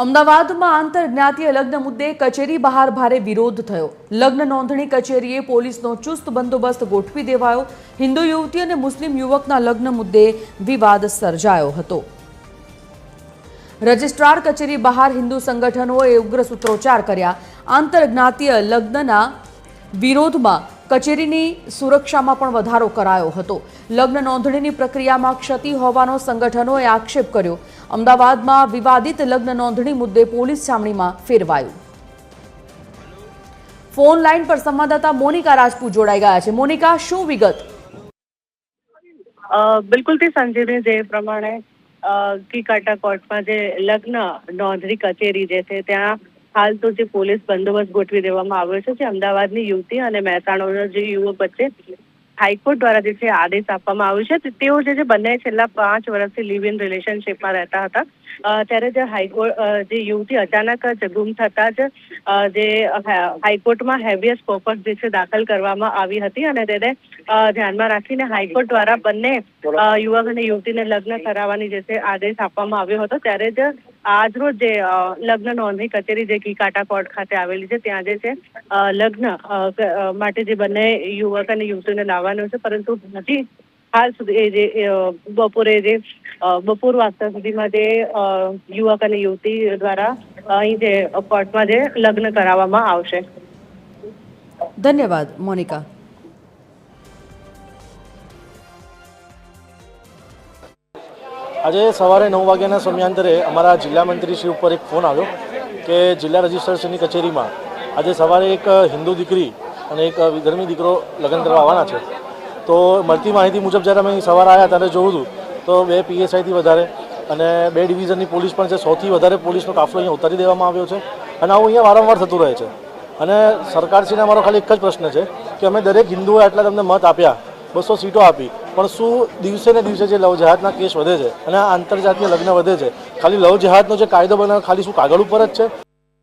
અમદાવાદમાં આંતરજ્ઞાતીય લગ્ન મુદ્દે કચેરી બહાર ભારે વિરોધ થયો। લગ્ન નોંધણી કચેરીએ પોલીસનો ચુસ્ત બંદોબસ્ત ગોઠવી દેવાયો। હિન્દુ યુવતી અને મુસ્લિમ યુવકના લગ્ન મુદ્દે વિવાદ સર્જાયો હતો। રજિસ્ટ્રાર કચેરી બહાર હિન્દુ સંગઠનોએ ઉગ્ર સૂત્રોચ્ચાર કર્યા। આંતરજ્ઞાતીય લગ્નના વિરોધમાં કચેરીની સુરક્ષામાં પણ વધારો કરાયો હતો। લગ્ન નોંધણીની પ્રક્રિયામાં ક્ષતિ હોવાનો સંગઠનોએ આક્ષેપ કર્યો। અમદાવાદમાં વિવાદિત લગ્ન નોંધણી મુદ્દે પોલીસ છાવણીમાં ફેરવાયું। ફોન લાઈન પર સંવાદદાતા મોનિકા રાજપૂત જોડાઈ ગયા છે। મોનિકા, શું વિગત? બિલકુલ સંજીવની જે પ્રમાણે કીકાટા કોર્ટમાં જે લગ્ન નોંધણી કચેરી જે છે ત્યાં હાલ તો જે પોલીસ બંદોબસ્ત ગોઠવી દેવામાં આવ્યો છે। જે અમદાવાદની યુવતી અને મહેસાણાનો જે યુવક વચ્ચે હાઈકોર્ટ દ્વારા જે છે આદેશ આપવામાં આવ્યો છે। તેઓ જે બંને છેલ્લા 5 વર્ષથી લિવ ઇન રિલેશનશીપમાં રહેતા હતા। ત્યારે જે જે યુવતી અચાનક જ ગુમ થતા જ જે હાઈકોર્ટમાં હેવિયસ કોર્પસ જે છે દાખલ કરવામાં આવી હતી અને તેને ધ્યાનમાં રાખીને હાઈકોર્ટ દ્વારા બંને યુવક અને યુવતીને લગ્ન કરાવવાની જે છે આદેશ આપવામાં આવ્યો હતો। ત્યારે જ આજરોજ જે લગ્ન નોંધણી કચેરી જે કીકાટા કોર્ટ ખાતે આવેલી છે ત્યાં જે છે લગ્ન માટે જે બંને યુવક અને યુવતીને લાવવાનું છે, પરંતુ હજી હાલ સુધી જે બપોર વાગતા સુધીમાં જે યુવક અને યુવતી દ્વારા અહીં જે કોર્ટમાં જે લગ્ન કરાવવામાં આવશે। ધન્યવાદ મોનિકા। આજે સવારે 9 વાગ્યાના સમયાંતરે અમારા જિલ્લા મંત્રીશ્રી ઉપર એક ફોન આવ્યો કે જિલ્લા રજિસ્ટ્રારશ્રીની કચેરીમાં આજે સવારે એક હિન્દુ દીકરી અને એક વિધર્મી દીકરો લગ્ન કરવા આવવાના છે। તો મળતી માહિતી મુજબ જ્યારે અમે સવારે આવ્યા ત્યારે જોયું હતું તો 2 PSIથી વધારે અને 2 ડિવિઝનની પોલીસ પણ છે। 100થી વધારે પોલીસનો કાફલો અહીંયા ઉતારી દેવામાં આવ્યો છે અને આવું અહીંયા વારંવાર થતું રહે છે। અને સરકારશ્રીને અમારો ખાલી એક જ પ્રશ્ન છે કે અમે દરેક હિન્દુઓએ આટલા તમને મત આપ્યા, 200 સીટો આપી, પણ શું દિવસે ને દિવસે જે લવ જેહાદના કેસ વધે છે અને આ આંતરજાતીય લગ્ન વધે છે, ખાલી લવ જેહાદનો જે કાયદો બનાવ્યો ખાલી શું કાગળ ઉપર જ છે?